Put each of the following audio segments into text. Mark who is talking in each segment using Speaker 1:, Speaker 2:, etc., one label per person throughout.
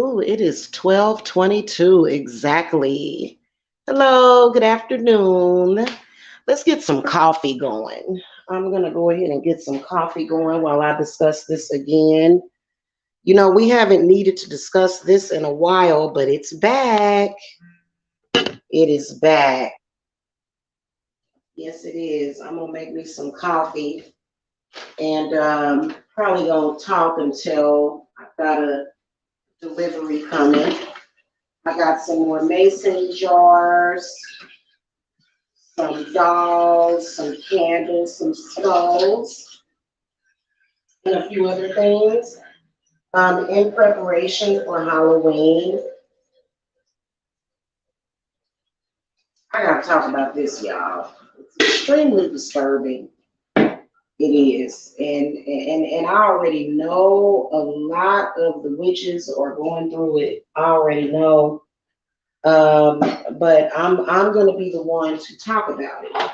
Speaker 1: Oh, it is 12:22 exactly. Hello, good afternoon. Let's get some coffee going. I'm going to go ahead and get some coffee going while I discuss this again. We haven't needed to discuss this in a while, but it's back. It is back. Yes, it is. I'm going to make me some coffee and probably going to talk until I've got a delivery coming. I got some more mason jars, some dolls, some candles, some skulls, and a few other things. In preparation for Halloween. I gotta talk about this, y'all. It's extremely disturbing. It is. And I already know a lot of the witches are going through it. I already know. Um, but I'm gonna be the one to talk about it.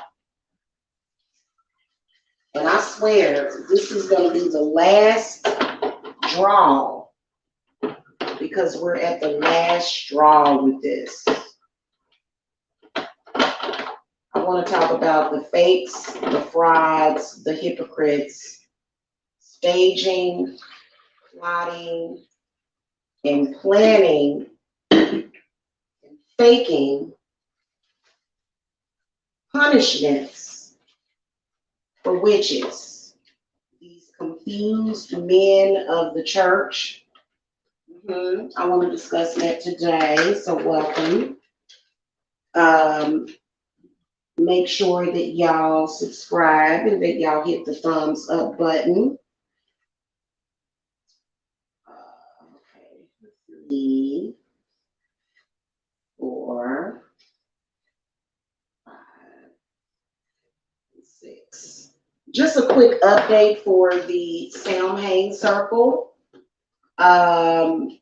Speaker 1: And I swear this is gonna be the last draw because we're at the last straw with this. I want to talk about the fakes, the frauds, the hypocrites, staging, plotting, and planning, and faking punishments for witches. These confused men of the church. I want to discuss that today, so welcome. Um, Make sure that y'all subscribe and that y'all hit the thumbs up button. Okay, 3, 4, 5, 6. Just a quick update for the Samhain Circle. Um,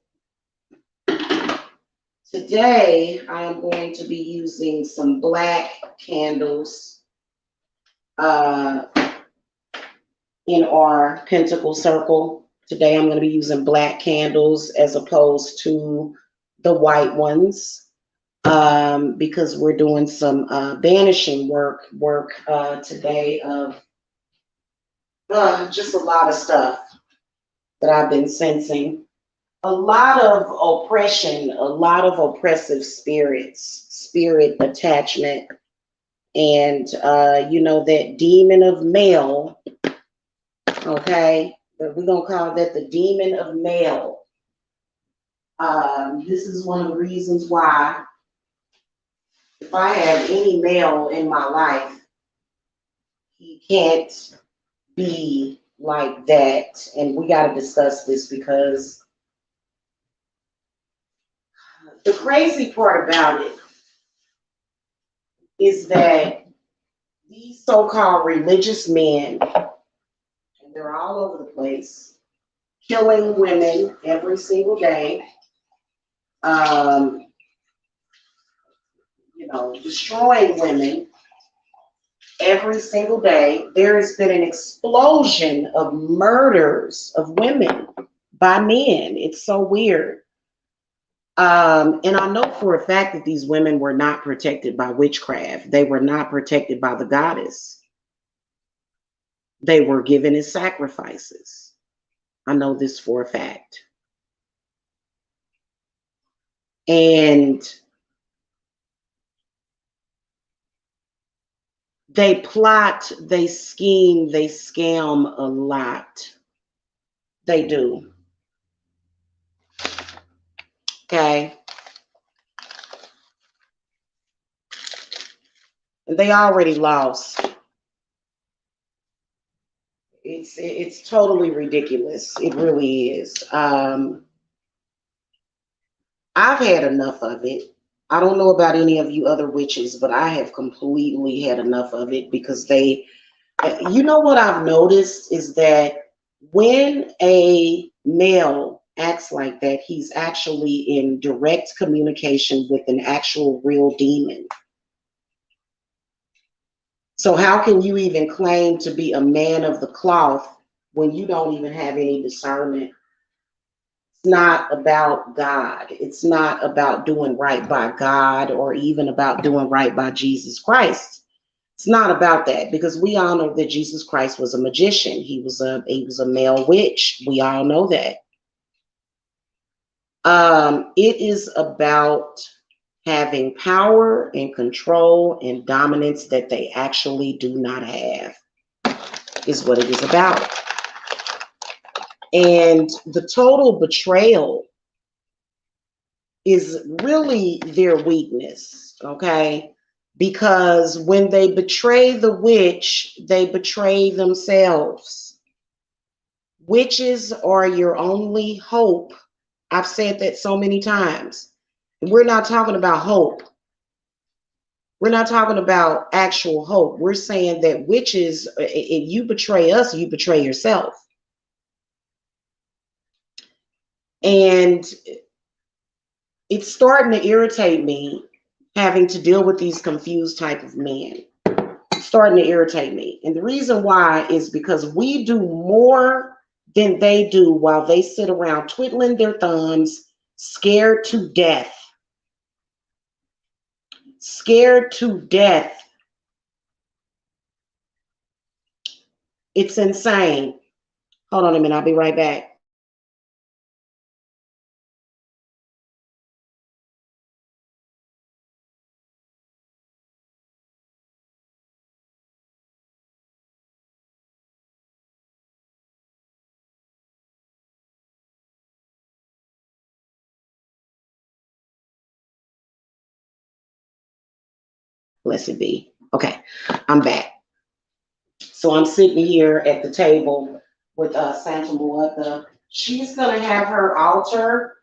Speaker 1: Today, I am going to be using some black candles uh, in our pentacle circle. Today, I'm going to be using black candles as opposed to the white ones because we're doing some banishing work today of just a lot of stuff that I've been sensing. A lot of oppression, a lot of oppressive spirits, spirit attachment, and that demon of male. Okay, but we're gonna call that the demon of male. This is one of the reasons why, if I have any male in my life, he can't be like that. And we got to discuss this because the crazy part about it is that these so-called religious men, and they're all over the place, killing women every single day, um, destroying women every single day. There has been an explosion of murders of women by men. It's so weird. And I know for a fact that these women were not protected by witchcraft. They were not protected by the goddess. They were given as sacrifices. I know this for a fact. And they plot, they scheme, they scam a lot. They do. Okay. They already lost. It's totally ridiculous. It really is. I've had enough of it. I don't know about any of you other witches, but I have completely had enough of it because what I've noticed is that when a male acts like that, he's actually in direct communication with an actual real demon. So how can you even claim to be a man of the cloth when you don't even have any discernment? not about God. It's not about doing right by God or even about doing right by Jesus Christ. It's not about that, because we all know that Jesus Christ was a magician. He was a male witch. We all know that. It is about having power and control and dominance that they actually do not have, is what it is about. And the total betrayal is really their weakness, okay? Because when they betray the witch, they betray themselves. Witches are your only hope. I've said that so many times. We're not talking about hope. We're not talking about actual hope. We're saying that witches, if you betray us, you betray yourself. And it's starting to irritate me having to deal with these confused type of men. It's starting to irritate me. And the reason why is because we do more than they do while they sit around twiddling their thumbs, scared to death. Scared to death. It's insane. Hold on a minute. I'll be right back. Blessed be. Okay, I'm back. So I'm sitting here at the table with Santa Muerta. She's going to have her altar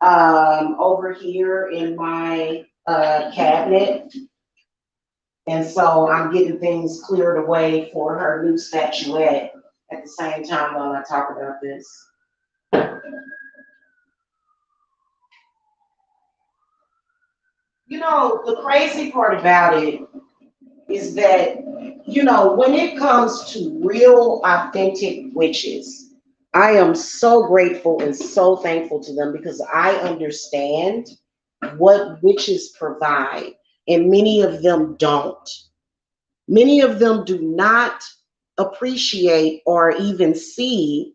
Speaker 1: over here in my cabinet. And so I'm getting things cleared away for her new statuette at the same time while I talk about this. You know, the crazy part about it is that, you know, when it comes to real, authentic witches, I am so grateful and so thankful to them because I understand what witches provide, and many of them don't. Many of them do not appreciate or even see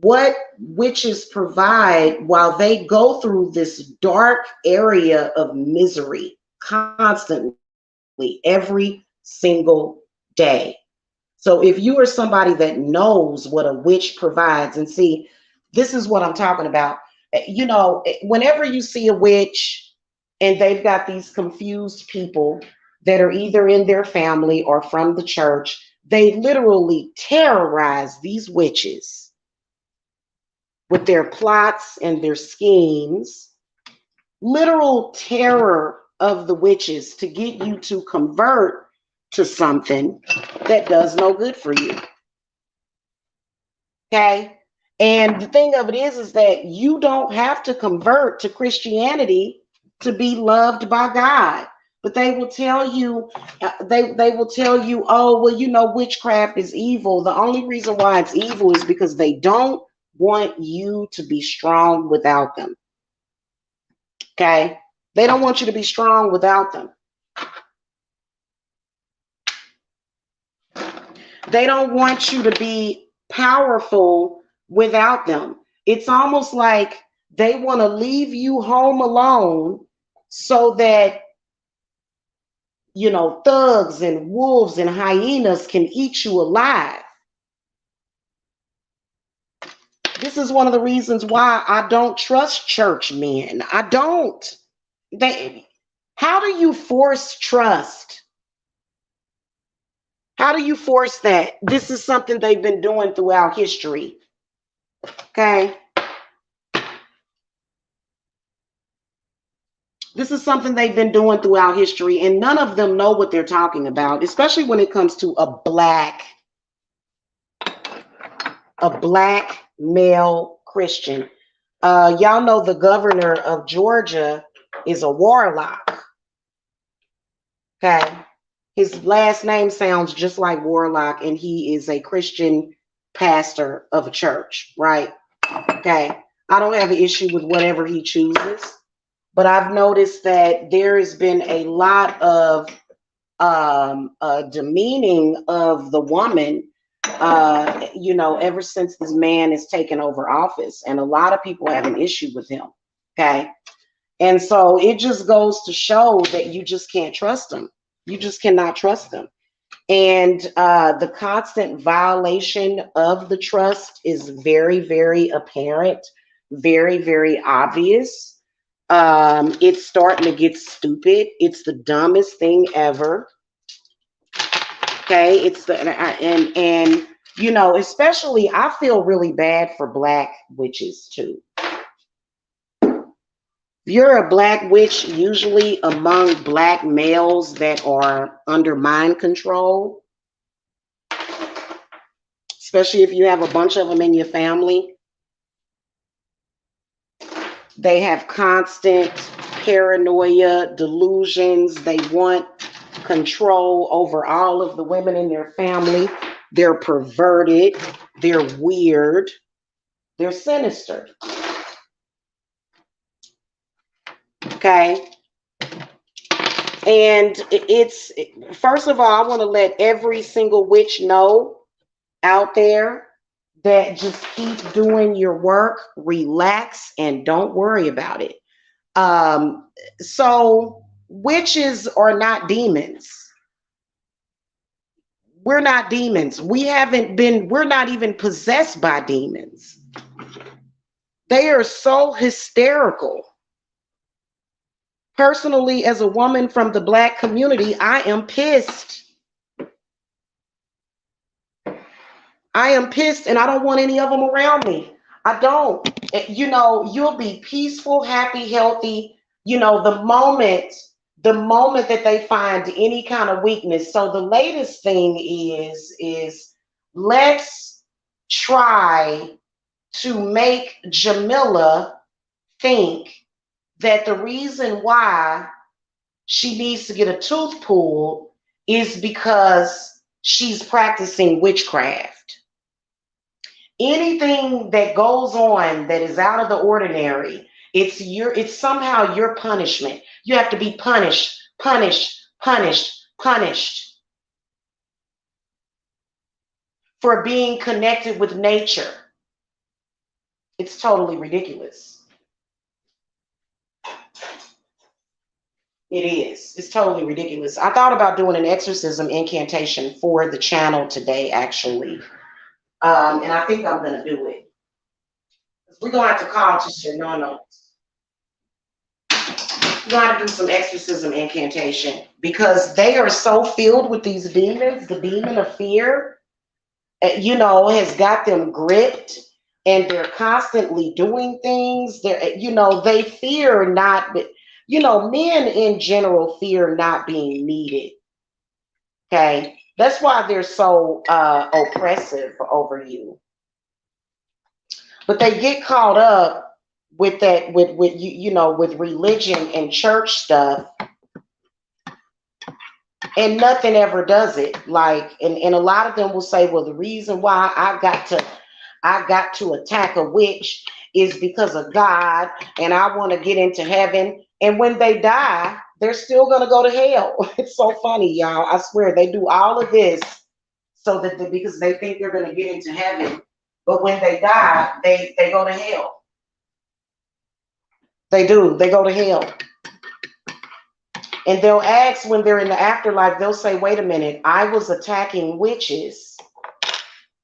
Speaker 1: what witches provide while they go through this dark area of misery constantly every single day. So if you are somebody that knows what a witch provides, and see, this is what I'm talking about. You know, whenever you see a witch and they've got these confused people that are either in their family or from the church, they literally terrorize these witches with their plots and their schemes, literal terror of the witches to get you to convert to something that does no good for you. Okay? And the thing of it is that you don't have to convert to Christianity to be loved by God. But they will tell you, they will tell you, oh, well, you know, witchcraft is evil. The only reason why it's evil is because they don't want you to be strong without them. Okay? They don't want you to be strong without them. They don't want you to be powerful without them. It's almost like they want to leave you home alone so that, you know, thugs and wolves and hyenas can eat you alive. This is one of the reasons why I don't trust church men. I don't. How do you force trust? How do you force that? This is something they've been doing throughout history. Okay? This is something they've been doing throughout history, and none of them know what they're talking about, especially when it comes to a black male Christian. Y'all know the governor of Georgia is a warlock. Okay. His last name sounds just like Warlock, and he is a Christian pastor of a church, right? Okay. I don't have an issue with whatever he chooses, but I've noticed that there has been a lot of demeaning of the woman, ever since this man has taken over office, and a lot of people have an issue with him. Okay, and so it just goes to show that you just can't trust them. You just cannot trust them. And the constant violation of the trust is very, very apparent, very, very obvious. It's starting to get stupid. It's the dumbest thing ever. Okay, it's the and especially I feel really bad for black witches too. You're a black witch, usually among black males that are under mind control, especially if you have a bunch of them in your family. They have constant paranoia, delusions. They want control over all of the women in their family. They're perverted. They're weird. They're sinister. Okay. And it's, first of all, I want to let every single witch know out there that just keep doing your work, relax, and don't worry about it. So witches are not demons. We're not demons. We're not even possessed by demons. They are so hysterical. Personally, as a woman from the black community, I am pissed. I am pissed and I don't want any of them around me. I don't. You'll be peaceful, happy, healthy, the moment that they find any kind of weakness. So the latest thing is let's try to make Jamila think that the reason why she needs to get a tooth pulled is because she's practicing witchcraft. Anything that goes on that is out of the ordinary, it's somehow your punishment. You have to be punished, punished, punished, punished for being connected with nature. It's totally ridiculous. It is. It's totally ridiculous. I thought about doing an exorcism incantation for the channel today, actually. And I think I'm going to do it. We're going to have to call Sister No. We're going to have to do some exorcism incantation because they are so filled with these demons. The demon of fear, has got them gripped, and they're constantly doing things. They fear not, men in general fear not being needed. Okay. That's why they're so oppressive over you. But they get caught up with that, with religion and church stuff, and nothing ever does it. Like, and a lot of them will say, well, the reason why I got to attack a witch is because of God, and I want to get into heaven. And when they die, they're still gonna go to hell. It's so funny, y'all. I swear they do all of this so that because they think they're gonna get into heaven, but when they die, they go to hell. They do. They go to hell. And they'll ask when they're in the afterlife, they'll say, wait a minute, I was attacking witches.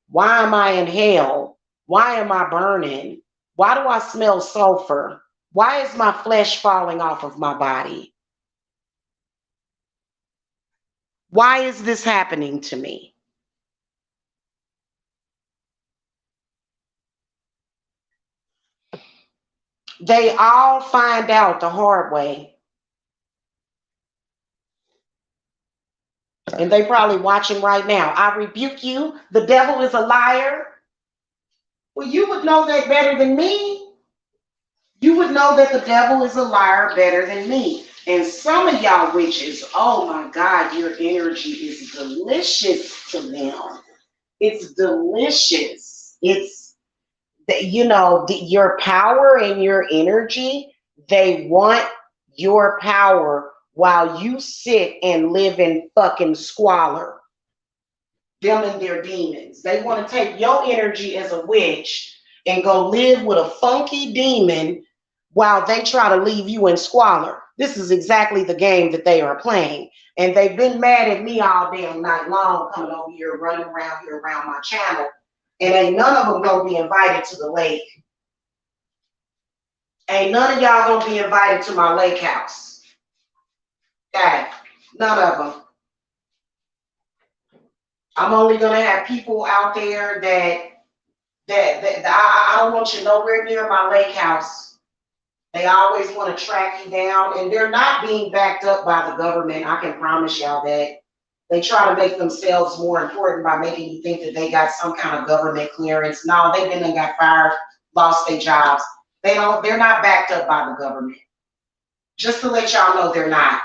Speaker 1: Why am I in hell? Why am I burning? Why do I smell sulfur? Why is my flesh falling off of my body? Why is this happening to me? They all find out the hard way. And they probably watching right now. I rebuke you. The devil is a liar. Well, you would know that better than me. You would know that the devil is a liar better than me. And some of y'all witches, oh my God, your energy is delicious to them. It's delicious. your power and your energy, they want your power while you sit and live in fucking squalor. Them and their demons. They want to take your energy as a witch and go live with a funky demon while they try to leave you in squalor. This is exactly the game that they are playing. And they've been mad at me all damn night long coming over here, running around here around my channel. And ain't none of them gonna be invited to the lake. Ain't none of y'all gonna be invited to my lake house. Okay, none of them. I'm only gonna have people out there that I don't want you nowhere near my lake house. They always want to track you down, and they're not being backed up by the government. I can promise y'all that. They try to make themselves more important by making you think that they got some kind of government clearance. No, they've been and got fired, lost their jobs. They're not backed up by the government. Just to let y'all know, they're not.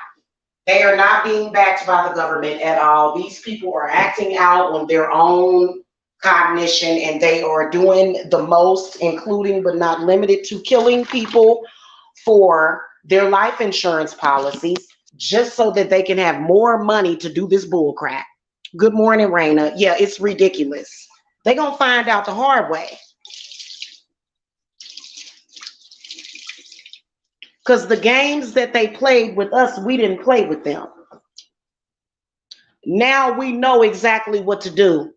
Speaker 1: They are not being backed by the government at all. These people are acting out on their own cognition, and they are doing the most, including but not limited to killing people for their life insurance policies, just so that they can have more money to do this bull crap. Good morning, Raina. Yeah, it's ridiculous. They're going to find out the hard way. Because the games that they played with us, we didn't play with them. Now we know exactly what to do.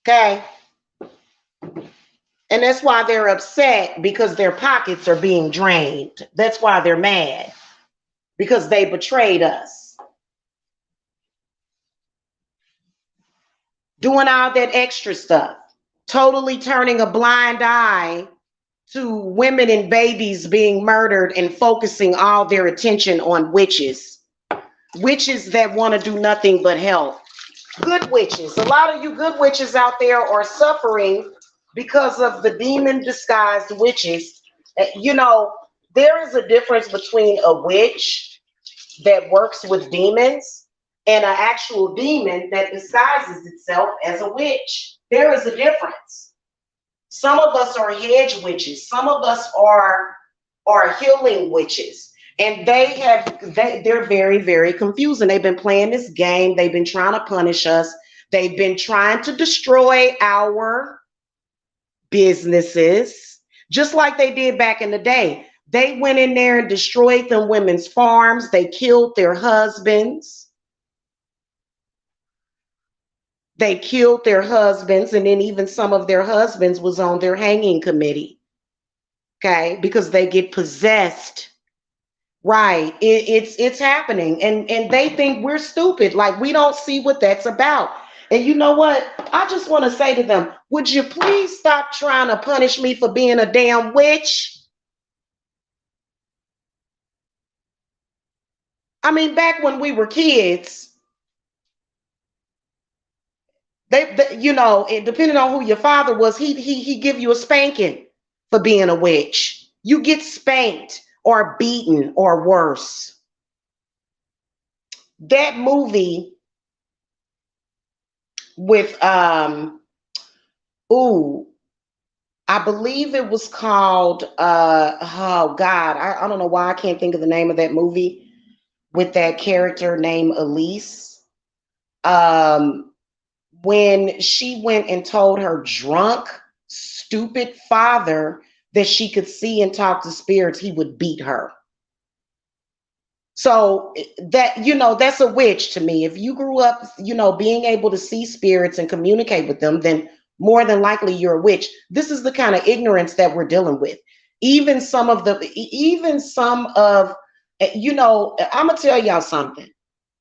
Speaker 1: Okay? And that's why they're upset, because their pockets are being drained. That's why they're mad, because they betrayed us. Doing all that extra stuff. Totally turning a blind eye to women and babies being murdered and focusing all their attention on witches. Witches that want to do nothing but help. Good witches. A lot of you good witches out there are suffering because of the demon disguised witches. There is a difference between a witch that works with demons and an actual demon that disguises itself as a witch. There is a difference. Some of us are hedge witches. Some of us are healing witches. And they're very, very confusing. They've been playing this game. They've been trying to punish us. They've been trying to destroy our businesses, just like they did back in the day. They went in there and destroyed them women's farms. They killed their husbands. They killed their husbands, and then even some of their husbands was on their hanging committee. Okay, because they get possessed. Right. It's happening. And they think we're stupid. Like we don't see what that's about. And you know what? I just want to say to them, would you please stop trying to punish me for being a damn witch? I mean, back when we were kids, depending on who your father was, he give you a spanking for being a witch. You get spanked or beaten or worse. That movie with I believe it was called oh God, I don't know why I can't think of the name of that movie, with that character named Elise. When she went and told her drunk, stupid father that she could see and talk to spirits, he would beat her. So that's a witch to me. If you grew up, being able to see spirits and communicate with them, then more than likely you're a witch. This is the kind of ignorance that we're dealing with. Even some of, I'm gonna tell y'all something.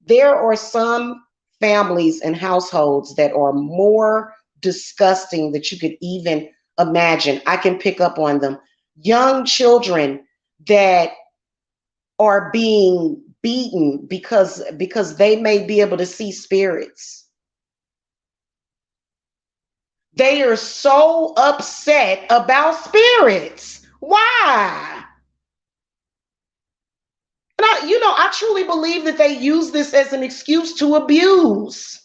Speaker 1: There are some families and households that are more disgusting that you could even imagine. I can pick up on them. Young children that are being beaten because they may be able to see spirits. They are so upset about spirits. Why? And I truly believe that they use this as an excuse to abuse.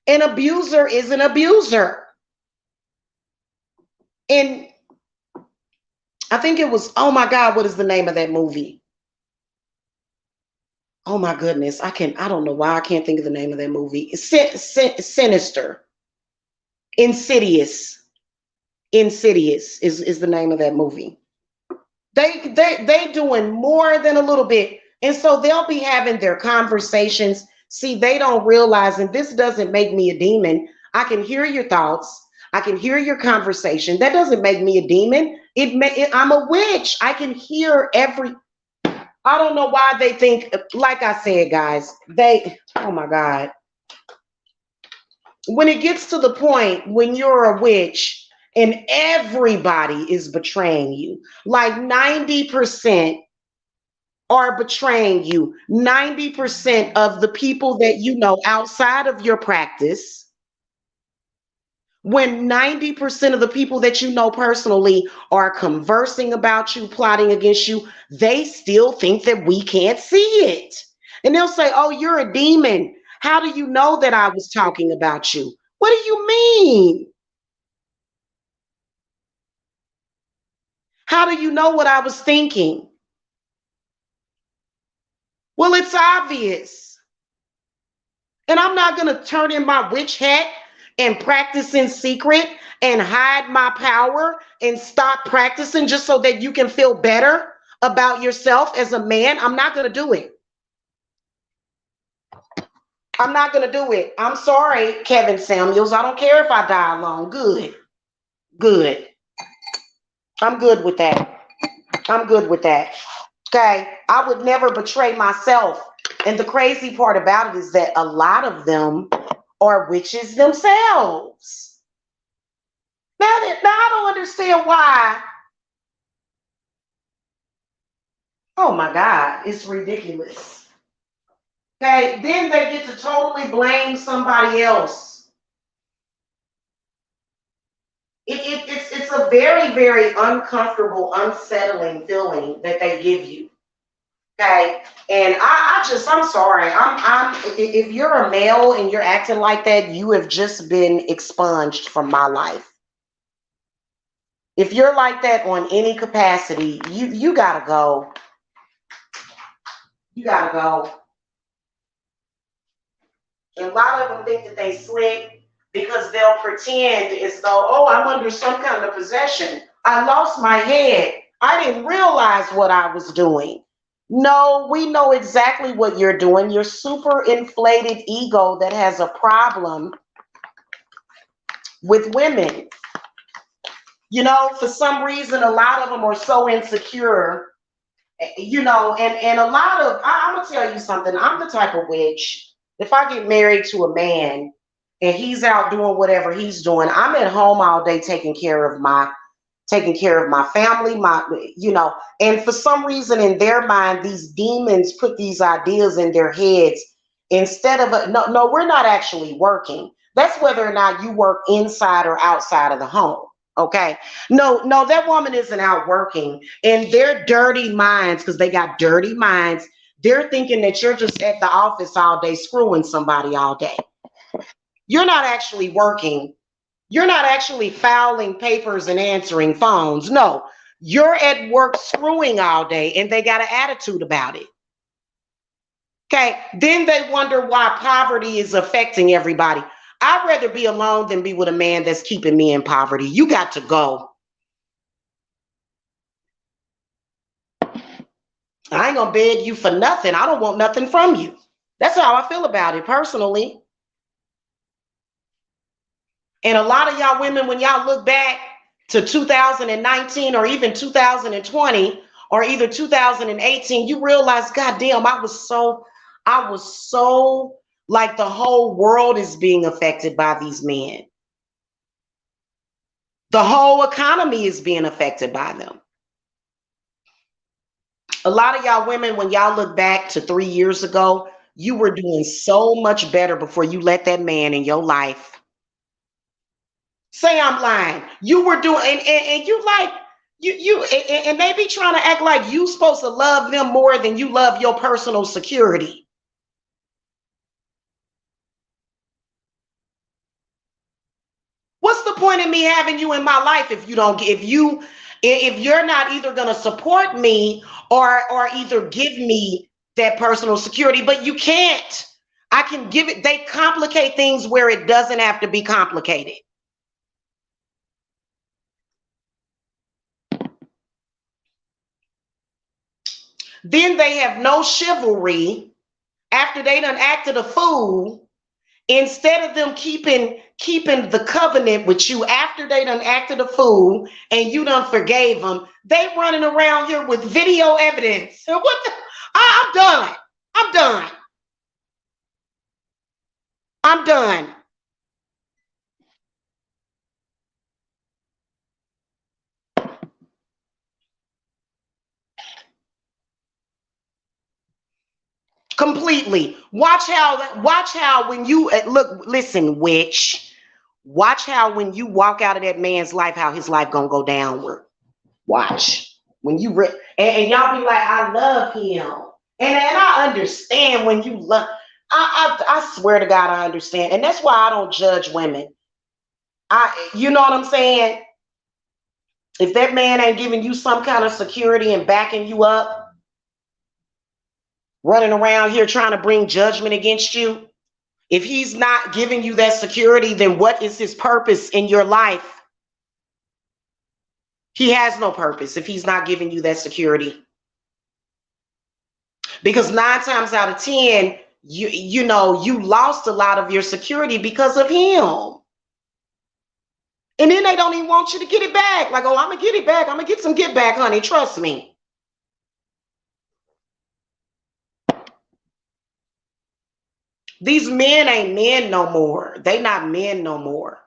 Speaker 1: An abuser is an abuser. And I think it was, oh my God, what is the name of that movie? Oh my goodness, I don't know why I can't think of the name of that movie. It's Sinister. Insidious. Insidious is the name of that movie. They doing more than a little bit. And so they'll be having their conversations. See, they don't realize, and this doesn't make me a demon. I can hear your thoughts. I can hear your conversation. That doesn't make me a demon. I'm a witch. I can hear every. I don't know why they think, like I said, guys, oh my God. When it gets to the point when you're a witch and everybody is betraying you, like 90% are betraying you. 90% of the people that you know outside of your practice, when 90% of the people that you know personally are conversing about you, plotting against you, they still think that we can't see it. And they'll say, oh, you're a demon. How do you know that I was talking about you? What do you mean? How do you know what I was thinking? Well, it's obvious. And I'm not going to turn in my witch hat and practice in secret and hide my power and stop practicing just so that you can feel better about yourself as a man. I'm not going to do it. I'm not going to do it. I'm sorry, Kevin Samuels. I don't care if I die alone. Good. Good. I'm good with that. I'm good with that. Okay. I would never betray myself. And the crazy part about it is that a lot of them are witches themselves. Now I don't understand why. Oh my God, it's ridiculous. Okay, then they get to totally blame somebody else. It's a very, very uncomfortable, unsettling feeling that they give you. Okay, and I'm sorry. If you're a male and you're acting like that, you have just been expunged from my life. If you're like that on any capacity, you gotta go. You gotta go. And a lot of them think that they slick because they'll pretend as though, oh, I'm under some kind of possession. I lost my head. I didn't realize what I was doing. No, we know exactly what you're doing. Your super inflated ego that has a problem with women. You know, for some reason, a lot of them are so insecure, you know, and a lot of, I'm going to tell you something. I'm the type of witch, if I get married to a man and he's out doing whatever he's doing, I'm at home all day taking care of my family, you know, and for some reason in their mind, these demons put these ideas in their heads instead of, no, we're not actually working. That's whether or not you work inside or outside of the home. Okay. No, that woman isn't out working. In their dirty minds, because they got dirty minds, they're thinking that you're just at the office all day screwing somebody all day. You're not actually working. You're not actually filing papers and answering phones. No, you're at work screwing all day and they got an attitude about it. Okay. Then they wonder why poverty is affecting everybody. I'd rather be alone than be with a man that's keeping me in poverty. You got to go. I ain't gonna beg you for nothing. I don't want nothing from you. That's how I feel about it personally. And a lot of y'all women, when y'all look back to 2019 or even 2020 or either 2018, you realize, God damn, I was so like the whole world is being affected by these men. The whole economy is being affected by them. A lot of y'all women, when y'all look back to 3 years ago, you were doing so much better before you let that man in your life. Say I'm lying. You were doing, and you like, and they be trying to act like you supposed to love them more than you love your personal security. what's the point in me having you in my life if you don't, if you're not either going to support me or either give me that personal security? But you can't. I can give it. They complicate things where it doesn't have to be complicated. Then they have no chivalry after they done acted a fool. Instead of them keeping the covenant with you after they done acted a fool and you done forgave them, they running around here with video evidence. And what the? I'm done. I'm done. I'm done. Completely. Watch how when you look, listen, witch. Watch how when you walk out of that man's life, how his life gonna go downward. Watch. When you and y'all be like, I love him. And I understand when you love. I swear to God, I understand. And that's why I don't judge women. You know what I'm saying? If that man ain't giving you some kind of security and backing you up, running around here trying to bring judgment against you, if he's not giving you that security, then what is his purpose in your life? He has no purpose if he's not giving you that security. Because 9 times out of 10, you lost a lot of your security because of him. And then they don't even want you to get it back. Like, oh, I'm gonna get it back. I'm gonna get some get back, honey. Trust me. These men ain't men no more. They not men no more.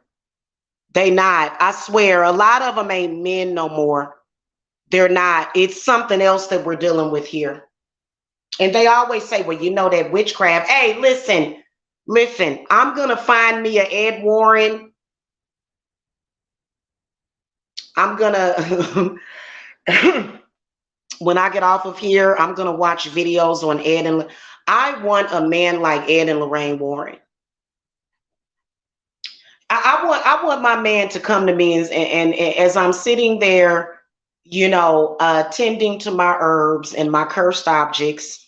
Speaker 1: They not. I swear, a lot of them ain't men no more. They're not. It's something else that we're dealing with here. And they always say, well, you know that witchcraft. Hey, listen. I'm going to find me a Ed Warren. I'm going to, when I get off of here, I'm going to watch videos on Ed and I want a man like Ed and Lorraine Warren. I want my man to come to me and as I'm sitting there, tending to my herbs and my cursed objects.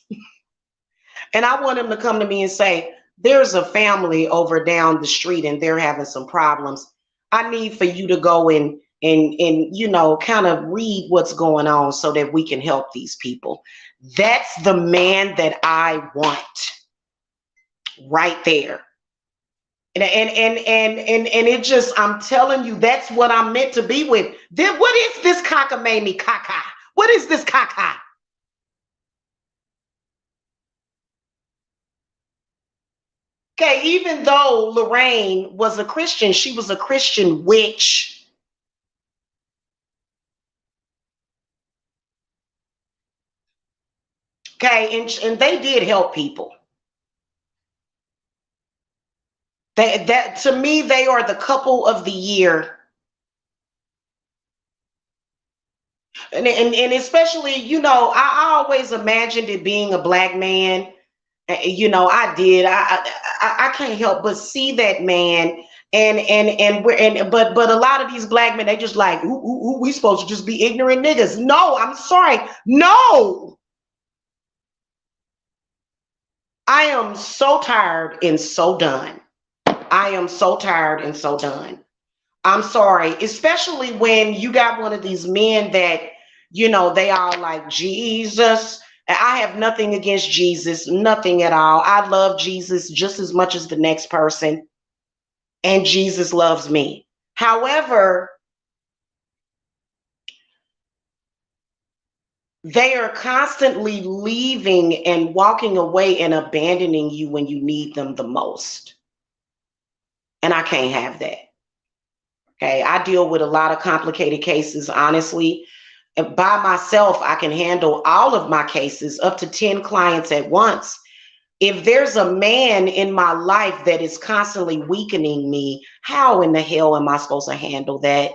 Speaker 1: And I want him to come to me and say, there's a family over down the street and they're having some problems. I need for you to go and kind of read what's going on so that we can help these people. That's the man that I want right there. And it just, I'm telling you, that's what I'm meant to be with. Then what is this cockamamie caca? What is this caca? Okay, even though Lorraine was a Christian, she was a Christian witch. Okay, and they did help people. That to me, they are the couple of the year. And especially, I always imagined it being a black man. I did. I can't help but see that man. But a lot of these black men, they just like, who we supposed to just be ignorant niggas? No, I'm sorry. No. I am so tired and so done. I am so tired and so done. I'm sorry, especially when you got one of these men that, they are like Jesus. I have nothing against Jesus, nothing at all. I love Jesus just as much as the next person, and Jesus loves me. However, they are constantly leaving and walking away and abandoning you when you need them the most. And I can't have that. Okay, I deal with a lot of complicated cases, honestly. And by myself, I can handle all of my cases, up to 10 clients at once. If there's a man in my life that is constantly weakening me, how in the hell am I supposed to handle that?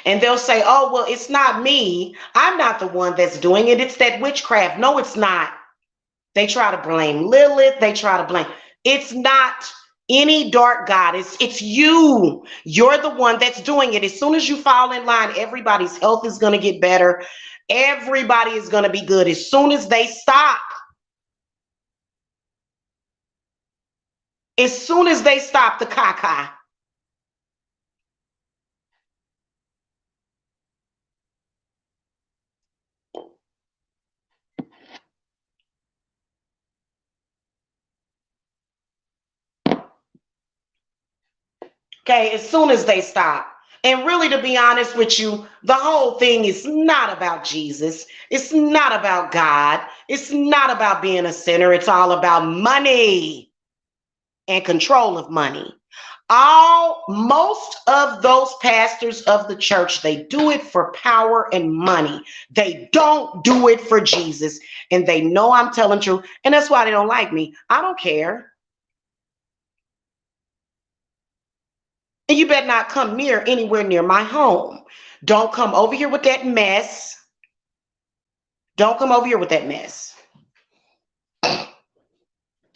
Speaker 1: And they'll say, oh, well, it's not me. I'm not the one that's doing it. It's that witchcraft. No, it's not. They try to blame Lilith. They try to blame. It's not. Any dark goddess, it's you. You're the one that's doing it. As soon as you fall in line, everybody's health is going to get better. Everybody is going to be good. As soon as they stop, the caca. Okay, as soon as they stop. And really, to be honest with you, the whole thing is not about Jesus. It's not about God. It's not about being a sinner. It's all about money and control of money. Most of those pastors of the church, they do it for power and money. They don't do it for Jesus. And they know I'm telling truth. And that's why they don't like me. I don't care. And you better not come anywhere near my home. Don't come over here with that mess. Don't come over here with that mess.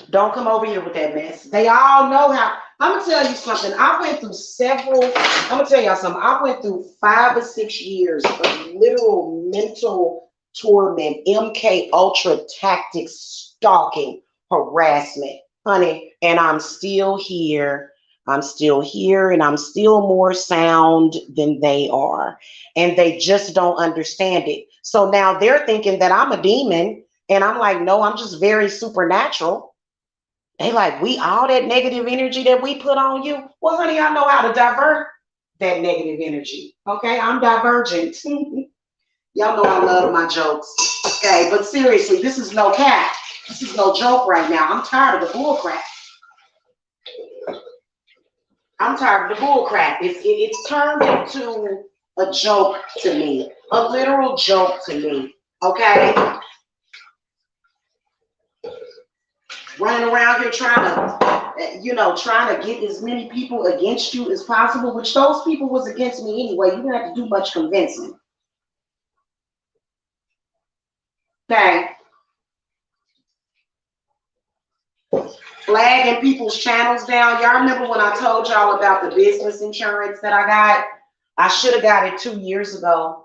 Speaker 1: Don't come over here with that mess. They all know how. I'm going to tell you something. I went through I'm going to tell y'all something. I went through 5 or 6 years of literal mental torment, MK Ultra tactics, stalking, harassment, honey. And I'm still here. I'm still here, and I'm still more sound than they are. And they just don't understand it. So now they're thinking that I'm a demon. And I'm like, no, I'm just very supernatural. They like, we all that negative energy that we put on you. Well, honey, I know how to divert that negative energy. Okay, I'm divergent. Y'all know I love my jokes. Okay, but seriously, this is no cap. This is no joke right now. I'm tired of the bull crap. I'm tired of the bull crap. It's turned into a joke to me, a literal joke to me. Okay. Running around here trying to get as many people against you as possible, which those people was against me anyway. You didn't have to do much convincing. Okay. Flagging people's channels down. Y'all remember when I told y'all about the business insurance that I got? I should have got it 2 years ago.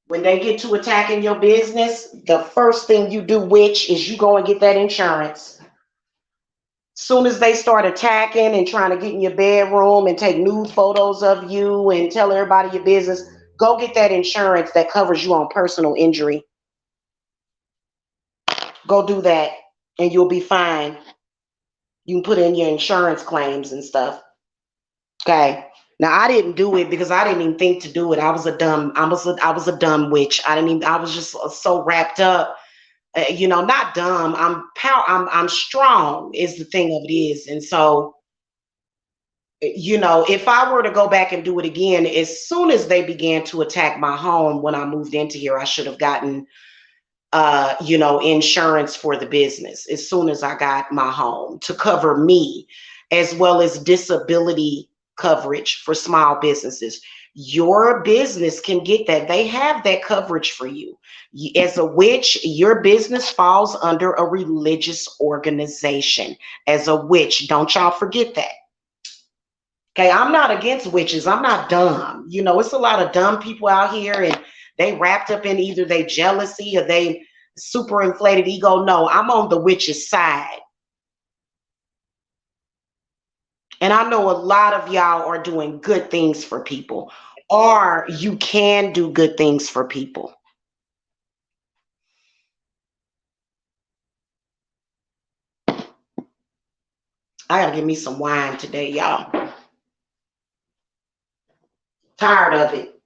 Speaker 1: When they get to attacking your business, the first thing you do, witch, is you go and get that insurance. Soon as they start attacking and trying to get in your bedroom and take nude photos of you and tell everybody your business, go get that insurance that covers you on personal injury. Go do that and you'll be fine. You can put in your insurance claims and stuff. Okay. Now I didn't do it because I didn't even think to do it. I was a dumb witch. I was just so wrapped up. Not dumb. I'm strong is the thing of it is. And so, if I were to go back and do it again, as soon as they began to attack my home when I moved into here, I should have gotten, insurance for the business as soon as I got my home to cover me, as well as disability coverage for small businesses. Your business can get that. They have that coverage for you. As a witch, your business falls under a religious organization. As a witch, don't y'all forget that. Okay, I'm not against witches. I'm not dumb. It's a lot of dumb people out here and they wrapped up in either they jealousy or they super inflated ego. No, I'm on the witch's side. And I know a lot of y'all are doing good things for people, or you can do good things for people. I gotta give me some wine today, y'all. Tired of it.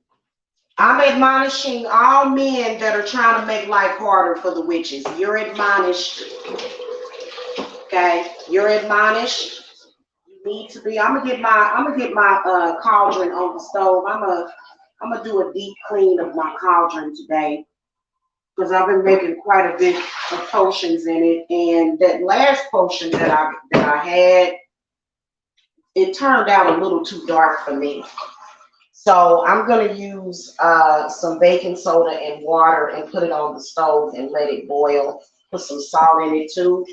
Speaker 1: I'm admonishing all men that are trying to make life harder for the witches. You're admonished. Okay, you're admonished. You need to be. I'm gonna get my cauldron on the stove. I'm gonna do a deep clean of my cauldron today because I've been making quite a bit of potions in it. And that last potion that I had, it turned out a little too dark for me. So I'm going to use some baking soda and water and put it on the stove and let it boil. Put some salt in it too.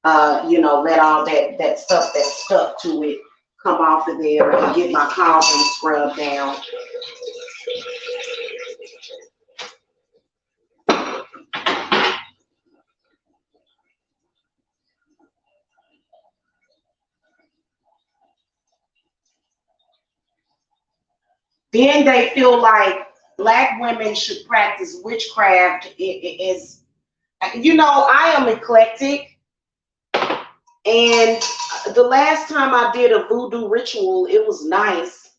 Speaker 1: You know, let all that stuff that's stuck to it come off of there and get my cauldron scrubbed down. Then they feel like black women should practice witchcraft. It is, you know, I am eclectic, and the last time I did a voodoo ritual, it was nice,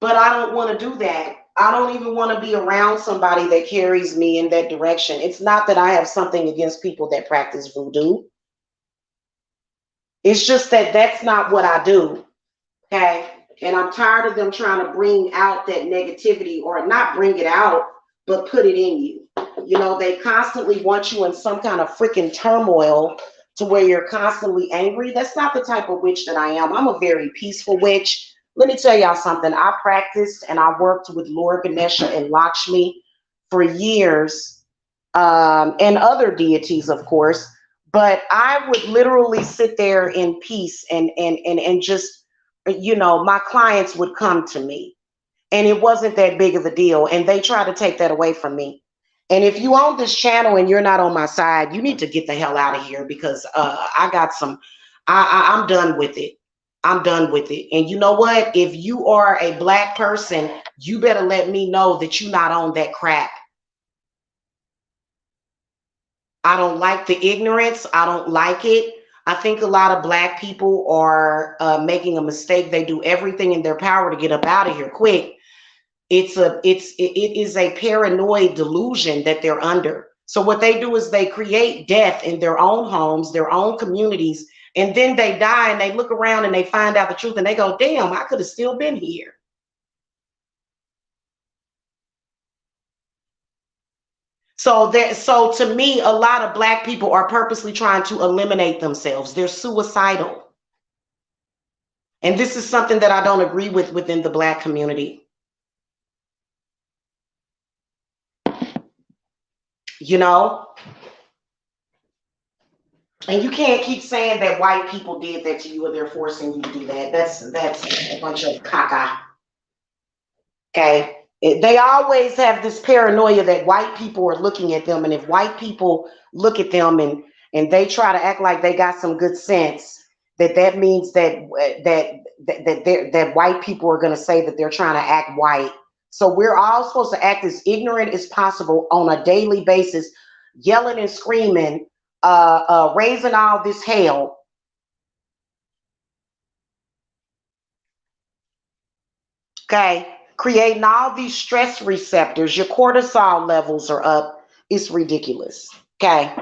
Speaker 1: but I don't want to do that. I don't even want to be around somebody that carries me in that direction. It's not that I have something against people that practice voodoo. It's just that that's not what I do. Okay. And I'm tired of them trying to bring out that negativity, or not bring it out, but put it in you. You know, they constantly want you in some kind of freaking turmoil to where you're constantly angry. That's not the type of witch that I am. I'm a very peaceful witch. Let me tell y'all something. I practiced and I worked with Lord Ganesha and Lakshmi for years, and other deities, of course. But I would literally sit there in peace and just, you know, my clients would come to me and it wasn't that big of a deal. And they try to take that away from me. And if you own this channel and you're not on my side, you need to get the hell out of here, because I got some, I'm done with it. I'm done with it. And you know what? If you are a black person, you better let me know that you not on that crap. I don't like the ignorance. I don't like it. I think a lot of black people are making a mistake. They do everything in their power to get up out of here quick. It is a paranoid delusion that they're under. So what they do is they create death in their own homes, their own communities, and then they die and they look around and they find out the truth and they go, damn, I could have still been here. So to me, a lot of black people are purposely trying to eliminate themselves. They're suicidal. And this is something that I don't agree with within the black community. You know? And you can't keep saying that white people did that to you or they're forcing you to do that. That's a bunch of caca. Okay? They always have this paranoia that white people are looking at them, and if white people look at them and they try to act like they got some good sense, that means that white people are going to say that they're trying to act white. So we're all supposed to act as ignorant as possible on a daily basis, yelling and screaming, raising all this hell. Okay, creating all these stress receptors. Your cortisol levels are up. It's ridiculous. Okay,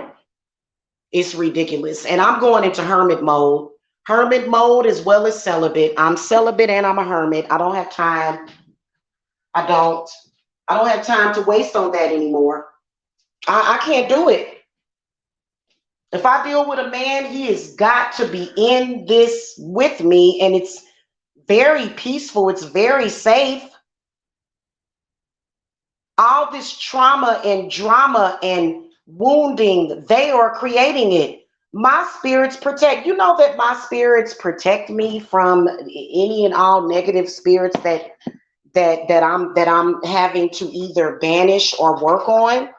Speaker 1: it's ridiculous. And I'm going into hermit mode. Hermit mode as well as celibate. I'm celibate and I'm a hermit. I don't have time. I don't. I don't have time to waste on that anymore. I can't do it. If I deal with a man, he has got to be in this with me, and it's very peaceful. It's very safe. All this trauma and drama and wounding, they are creating it. My spirits protect, you know, that my spirits protect me from any and all negative spirits that I'm having to either banish or work on.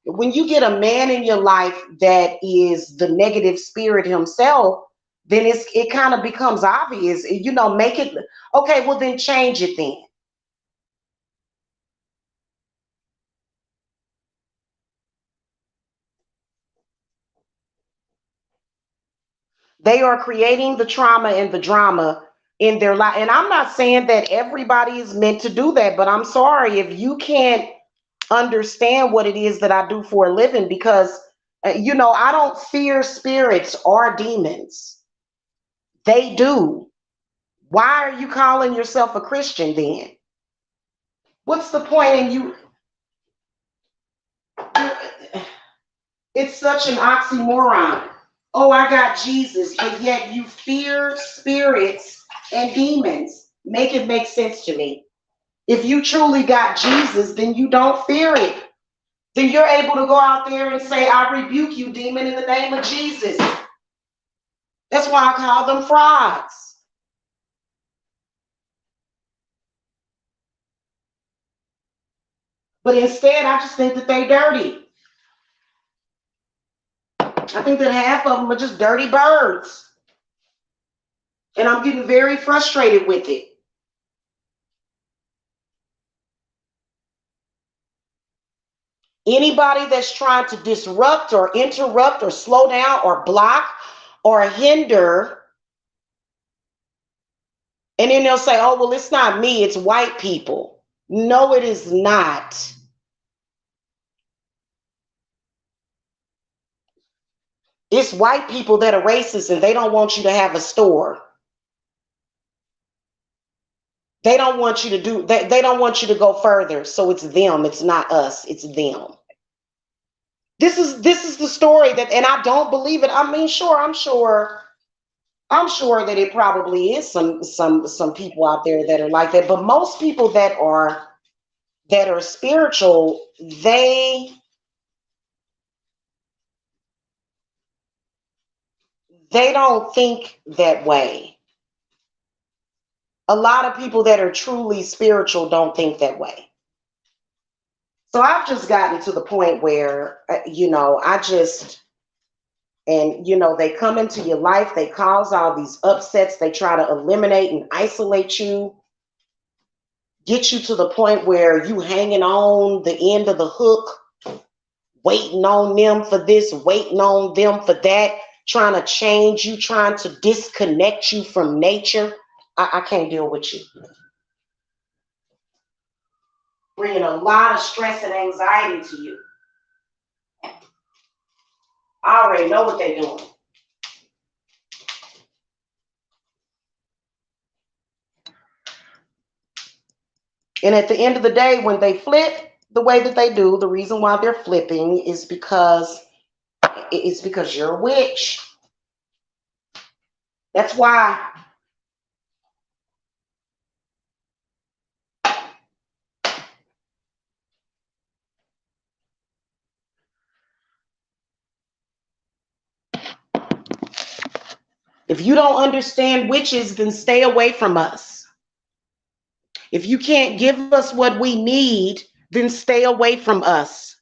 Speaker 1: When you get a man in your life that is the negative spirit himself, then it kind of becomes obvious, you know, make it okay, well then change it then. They are creating the trauma and the drama in their life. And I'm not saying that everybody is meant to do that, but I'm sorry if you can't understand what it is that I do for a living, because, you know, I don't fear spirits or demons. They do. Why are you calling yourself a Christian then? What's the point in you? It's such an oxymoron. Oh, I got Jesus, but yet you fear spirits and demons. Make it make sense to me. If you truly got Jesus, then you don't fear it. then you're able to go out there and say, I rebuke you, demon, in the name of Jesus. That's why I call them frauds. But instead, I just think that they dirty. I think that half of them are just dirty birds. And I'm getting very frustrated with it. Anybody that's trying to disrupt or interrupt or slow down or block or hinder, and then they'll say, oh, well, it's not me, it's white people. No, it is not. It's white people that are racist and they don't want you to have a store. They don't want you to do, they don't want you to go further. So it's them, it's not us, it's them. This is the story that, and I don't believe it. I mean, sure, I'm sure that it probably is some people out there that are like that, but most people that are spiritual, they don't think that way. A lot of people that are truly spiritual don't think that way. So I've just gotten to the point where, I just, and, they come into your life, they cause all these upsets, they try to eliminate and isolate you, get you to the point where you hanging on the end of the hook, waiting on them for this, waiting on them for that, trying to change you, trying to disconnect you from nature. I can't deal with you. Bringing a lot of stress and anxiety to you. I already know what they're doing. And at the end of the day, when they flip the way that they do, the reason why they're flipping is because you're a witch. That's why. If you don't understand witches, then stay away from us. If you can't give us what we need, then stay away from us.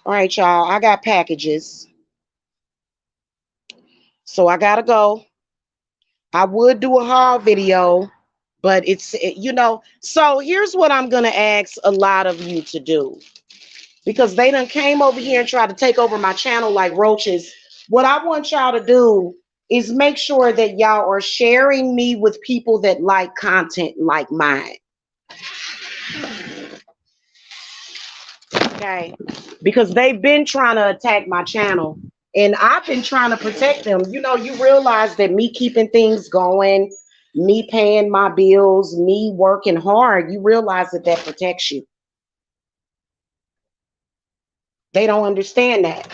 Speaker 1: All right, y'all, I got packages. So I gotta go. I would do a haul video, but so here's what I'm gonna ask a lot of you to do. Because they done came over here and tried to take over my channel like roaches. What I want y'all to do is make sure that y'all are sharing me with people that like content like mine. Okay, because they've been trying to attack my channel and I've been trying to protect them. You realize that me keeping things going, me paying my bills, me working hard, you realize that protects you. They don't understand that.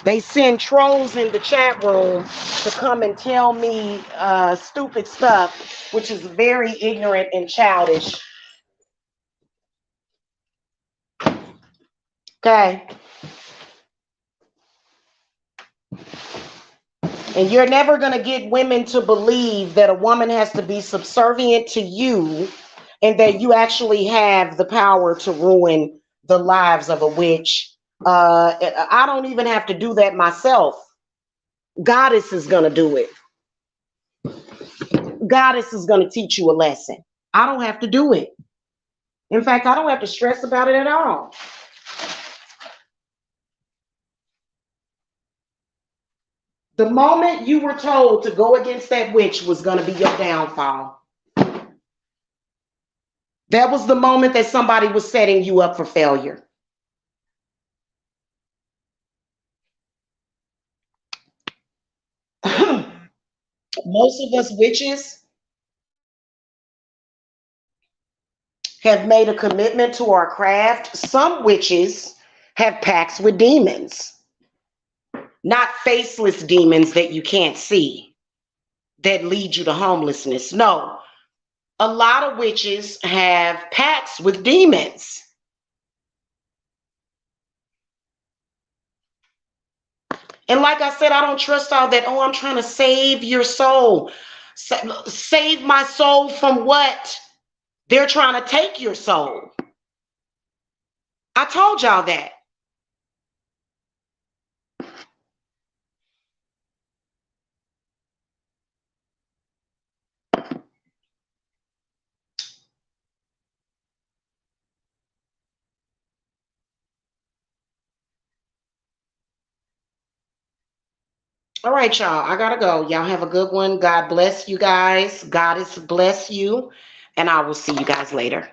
Speaker 1: They send trolls in the chat room to come and tell me stupid stuff, which is very ignorant and childish. Okay. And you're never going to get women to believe that a woman has to be subservient to you and that you actually have the power to ruin the lives of a witch. I don't even have to do that myself. Goddess is going to do it. Goddess is going to teach you a lesson. I don't have to do it. In fact, I don't have to stress about it at all. The moment you were told to go against that witch was going to be your downfall. That was the moment that somebody was setting you up for failure. most of us witches have made a commitment to our craft. Some witches have pacts with demons, not faceless demons that you can't see that lead you to homelessness. No, a lot of witches have pacts with demons. And like I said, I don't trust all that. Oh, I'm trying to save your soul. Save my soul from what? They're trying to take your soul. I told y'all that. All right, y'all. I gotta go. Y'all have a good one. God bless you guys. God is bless you. And I will see you guys later.